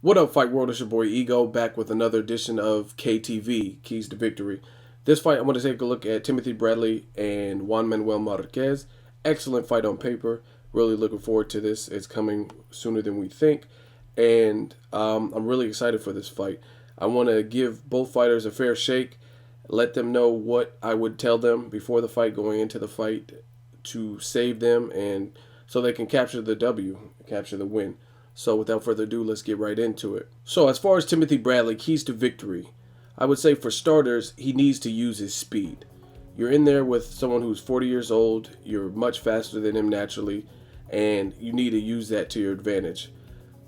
What up, Fight World? It's your boy Ego back with another edition of KTV, Keys to Victory. This fight, I'm going to take a look at Timothy Bradley and Juan Manuel Marquez. Excellent fight on paper. Really looking forward to this. It's coming sooner than we think. And I'm really excited for this fight. I want to give both fighters a fair shake, let them know what I would tell them before the fight, going into the fight, to save them and so they can capture the W, capture the win. So without further ado, let's get right into it. So as far as Timothy Bradley, keys to victory, I would say for starters, he needs to use his speed. You're in there with someone who's 40 years old, you're much faster than him naturally, and you need to use that to your advantage.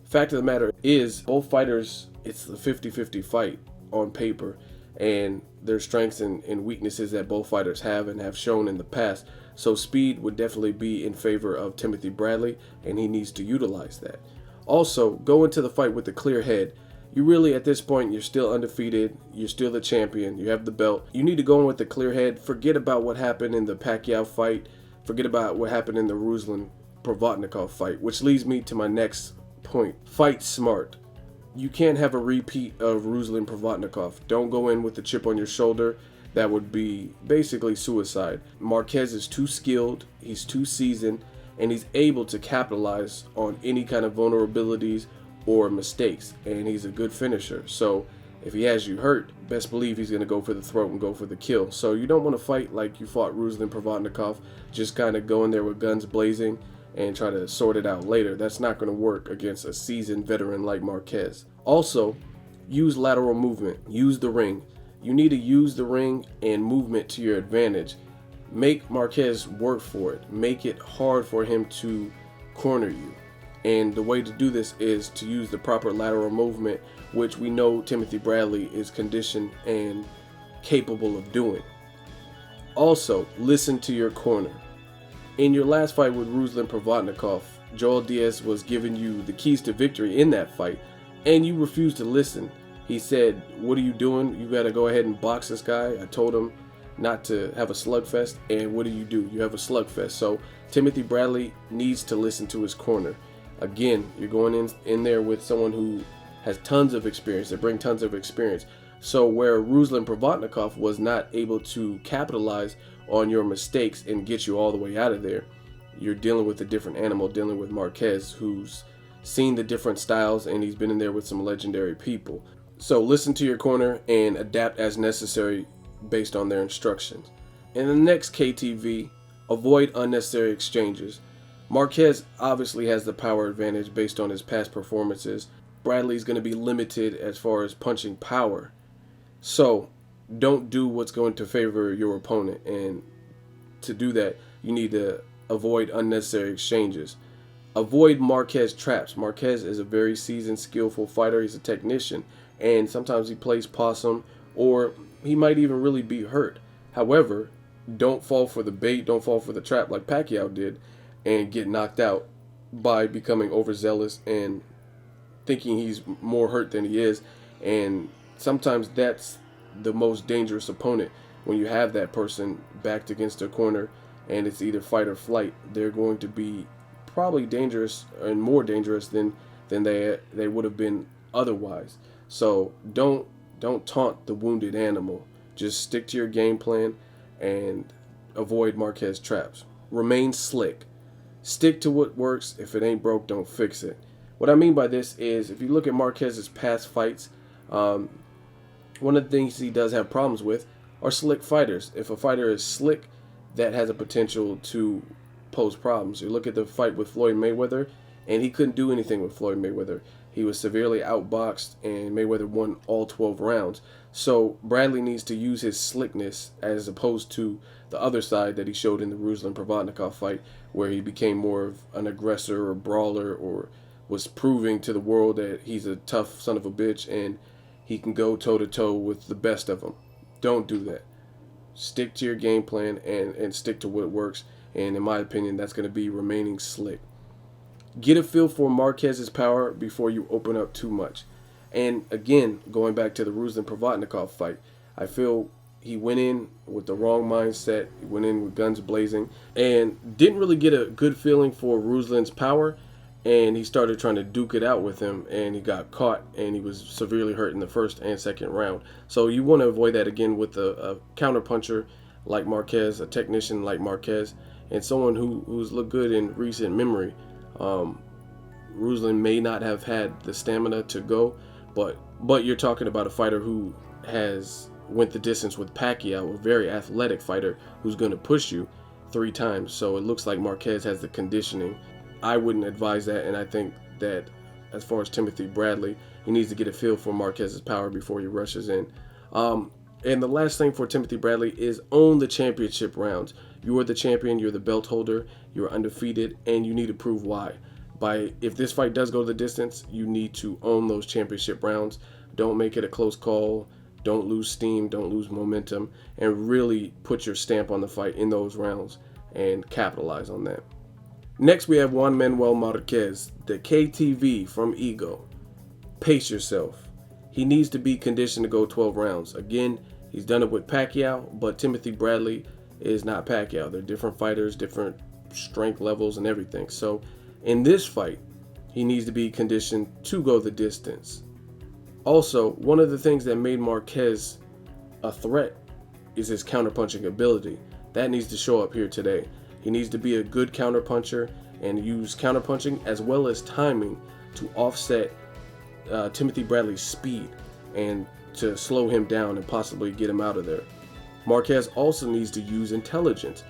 Fact of the matter is, both fighters, it's the 50-50 fight on paper, and there's strengths and weaknesses that both fighters have and have shown in the past. So speed would definitely be in favor of Timothy Bradley, and he needs to utilize that. Also, go into the fight with a clear head. You really, at this point, you're still undefeated. You're still the champion. You have the belt. You need to go in with a clear head. Forget about what happened in the Pacquiao fight. Forget about what happened in the Ruslan-Provodnikov fight, which leads me to my next point. Fight smart. You can't have a repeat of Ruslan-Provodnikov. Don't go in with the chip on your shoulder. That would be basically suicide. Marquez is too skilled. He's too seasoned. And he's able to capitalize on any kind of vulnerabilities or mistakes, and he's a good finisher. So if he has you hurt, best believe he's going to go for the throat and go for the kill. So you don't want to fight like you fought Ruslan-Provodnikov, just kind of go in there with guns blazing and try to sort it out later. That's not going to work against a seasoned veteran like Marquez. Also, use lateral movement, use the ring. You need to use the ring and movement to your advantage. Make Marquez work for it. Make it hard for him to corner you. And the way to do this is to use the proper lateral movement, which we know Timothy Bradley is conditioned and capable of doing. Also, listen to your corner. In your last fight with Ruslan-Provodnikov, Joel Diaz was giving you the keys to victory in that fight, and you refused to listen. He said, "What are you doing? You gotta go ahead and box this guy." I told him not to have a slugfest, and what do? You have a slugfest. So Timothy Bradley needs to listen to his corner. Again, you're going in there with someone who has tons of experience. They bring tons of experience. So where Ruslan-Provodnikov was not able to capitalize on your mistakes and get you all the way out of there, you're dealing with a different animal, dealing with Marquez, who's seen the different styles and he's been in there with some legendary people. So listen to your corner and adapt as necessary based on their instructions. In the next KTV, avoid unnecessary exchanges. Marquez obviously has the power advantage based on his past performances. Bradley's going to be limited as far as punching power. So don't do what's going to favor your opponent, and to do that you need to avoid unnecessary exchanges. Avoid Marquez traps. Marquez is a very seasoned, skillful fighter. He's a technician, and sometimes he plays possum, or he might even really be hurt. However, don't fall for the bait, don't fall for the trap like Pacquiao did and get knocked out by becoming overzealous and thinking he's more hurt than he is. And sometimes that's the most dangerous opponent, when you have that person backed against a corner and it's either fight or flight. They're going to be probably dangerous and more dangerous than they would have been otherwise. So don't taunt the wounded animal. Just stick to your game plan and avoid Marquez traps. Remain slick. Stick to what works. If it ain't broke, don't fix it. What I mean by this is, if you look at Marquez's past fights, one of the things he does have problems with are slick fighters. If a fighter is slick, that has a potential to pose problems. You look at the fight with Floyd Mayweather, and he couldn't do anything with Floyd Mayweather. He was severely outboxed, and Mayweather won all 12 rounds. So Bradley needs to use his slickness as opposed to the other side that he showed in the Ruslan-Provodnikov fight, where he became more of an aggressor or brawler, or was proving to the world that he's a tough son of a bitch and he can go toe-to-toe with the best of them. Don't do that. Stick to your game plan and stick to what works, and in my opinion, that's going to be remaining slick. Get a feel for Marquez's power before you open up too much. And again, going back to the Ruslan-Provodnikov fight, I feel he went in with the wrong mindset. He went in with guns blazing and didn't really get a good feeling for Ruslan's power. and he started trying to duke it out with him, and he got caught, and he was severely hurt in the first and second round. So you want to avoid that again with a counter puncher like Marquez, a technician like Marquez, and someone who's looked good in recent memory. Ruslan may not have had the stamina to go, but you're talking about a fighter who has went the distance with Pacquiao, a very athletic fighter who's going to push you 3 times. So it looks like Marquez has the conditioning. I wouldn't advise that, and I think that as far as Timothy Bradley, he needs to get a feel for Marquez's power before he rushes in. And the last thing for Timothy Bradley is own the championship rounds. You are the champion, you're the belt holder, you're undefeated, and you need to prove why. If this fight does go the distance, you need to own those championship rounds. Don't make it a close call. Don't lose steam, don't lose momentum, and really put your stamp on the fight in those rounds and capitalize on that. Next, we have Juan Manuel Marquez, the KTV from Ego. Pace yourself. He needs to be conditioned to go 12 rounds. Again, he's done it with Pacquiao, but Timothy Bradley is not Pacquiao. They're different fighters, different strength levels and everything. So in this fight, he needs to be conditioned to go the distance. Also, one of the things that made Marquez a threat is his counterpunching ability. That needs to show up here today. He needs to be a good counterpuncher and use counterpunching as well as timing to offset Timothy Bradley's speed and to slow him down and possibly get him out of there. Marquez also needs to use intelligence.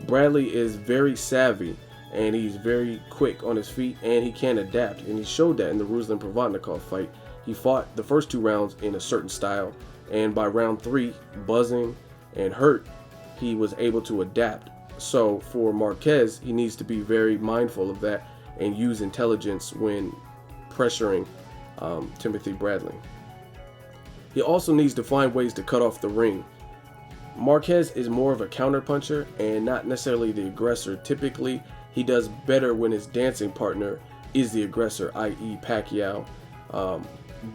Bradley is very savvy and he's very quick on his feet and he can adapt, and he showed that in the Ruslan-Provodnikov fight. He fought the first 2 rounds in a certain style, and by round 3, buzzing and hurt, he was able to adapt. So for Marquez, he needs to be very mindful of that and use intelligence when pressuring Timothy Bradley. He also needs to find ways to cut off the ring. Marquez is more of a counterpuncher and not necessarily the aggressor. Typically, he does better when his dancing partner is the aggressor, i.e. Pacquiao.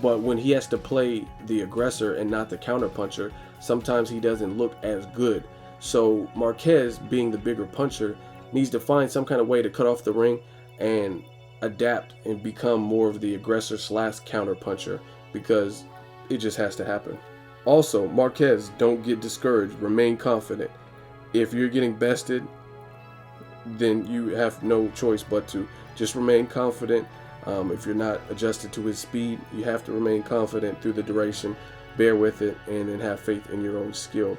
But when he has to play the aggressor and not the counterpuncher, sometimes he doesn't look as good. So Marquez, being the bigger puncher, needs to find some kind of way to cut off the ring and adapt and become more of the aggressor / counterpuncher, because it just has to happen. Also, Marquez, don't get discouraged. Remain confident. If you're getting bested, then you have no choice but to just remain confident. If you're not adjusted to his speed, you have to remain confident through the duration, bear with it, and then have faith in your own skill.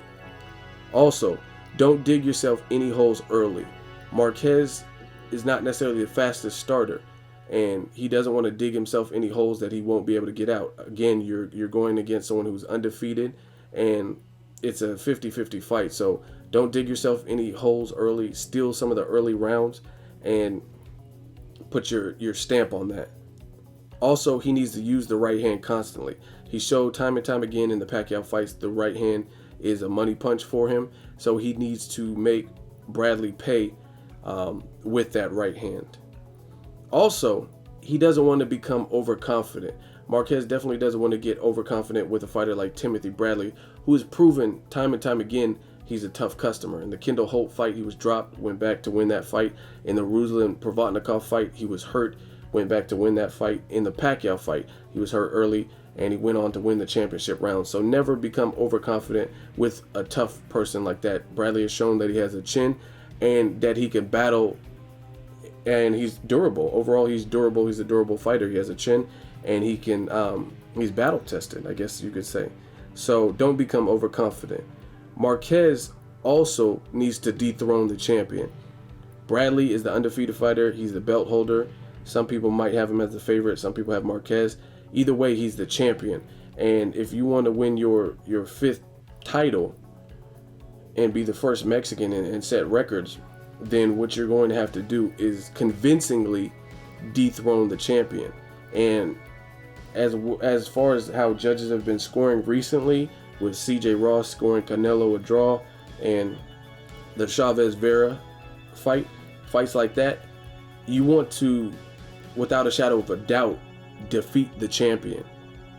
Also, don't dig yourself any holes early. Marquez is not necessarily the fastest starter, and he doesn't want to dig himself any holes that he won't be able to get out. Again, you're going against someone who's undefeated, and it's a 50-50 fight, so don't dig yourself any holes early. Steal some of the early rounds and put your stamp on that. Also, he needs to use the right hand constantly. He showed time and time again in the Pacquiao fights the right hand is a money punch for him, so he needs to make Bradley pay with that right hand. Also, he doesn't want to become overconfident. Marquez definitely doesn't want to get overconfident with a fighter like Timothy Bradley, who has proven time and time again he's a tough customer. In the Kendall Holt fight, he was dropped, went back to win that fight. In the Ruslan-Provodnikov fight, he was hurt, went back to win that fight. In the Pacquiao fight, he was hurt early, and he went on to win the championship round. So never become overconfident with a tough person like that. Bradley has shown that he has a chin and that he can battle, and he's durable. Overall, he's durable. He's a durable fighter. He has a chin, and he can he's battle tested, I guess you could say. So don't become overconfident. Marquez also needs to dethrone the champion. Bradley is the undefeated fighter. He's the belt holder. Some people might have him as the favorite. Some people have Marquez. Either way, he's the champion. And if you want to win your 5th title and be the first Mexican and set records, then what you're going to have to do is convincingly dethrone the champion. And as far as how judges have been scoring recently, with CJ Ross scoring Canelo a draw and the Chavez Vera fights like that, you want to, without a shadow of a doubt, defeat the champion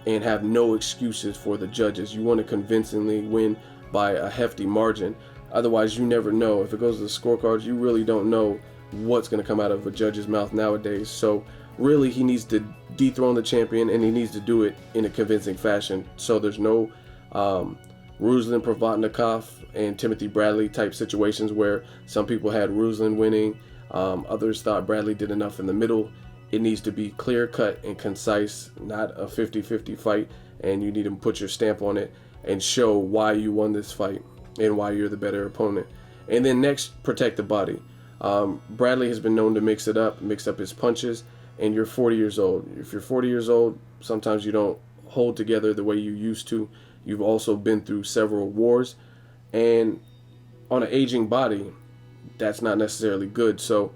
and have no excuses for the judges. You want to convincingly win by a hefty margin. Otherwise, you never know. If it goes to the scorecards, you really don't know what's going to come out of a judge's mouth nowadays. So really, he needs to dethrone the champion, and he needs to do it in a convincing fashion. So there's no Ruslan Provodnikov and Timothy Bradley type situations where some people had Ruslan winning, others thought Bradley did enough in the middle. It needs to be clear cut and concise, not a 50-50 fight, and you need to put your stamp on it and show why you won this fight and why you're the better opponent. And then next, protect the body. Bradley has been known to mix up his punches, and you're 40 years old. If you're 40 years old, sometimes you don't hold together the way you used to. You've also been through several wars, and on an aging body, that's not necessarily good. So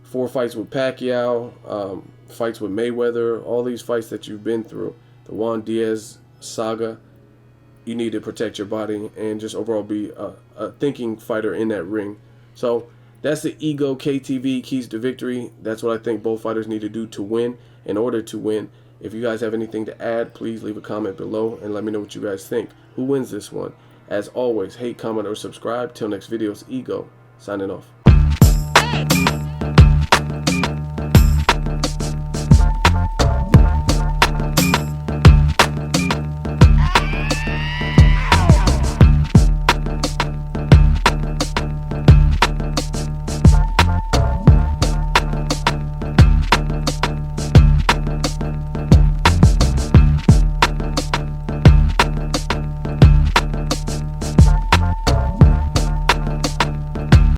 4 fights with Pacquiao, fights with Mayweather, all these fights that you've been through, the Juan Diaz saga, you need to protect your body and just overall be a thinking fighter in that ring. So that's the Ego KTV Keys to Victory. That's what I think both fighters need to do to win in order to win. If you guys have anything to add, please leave a comment below and let me know what you guys think. Who wins this one? As always, hate, comment, or subscribe. Till next video, it's Ego signing off.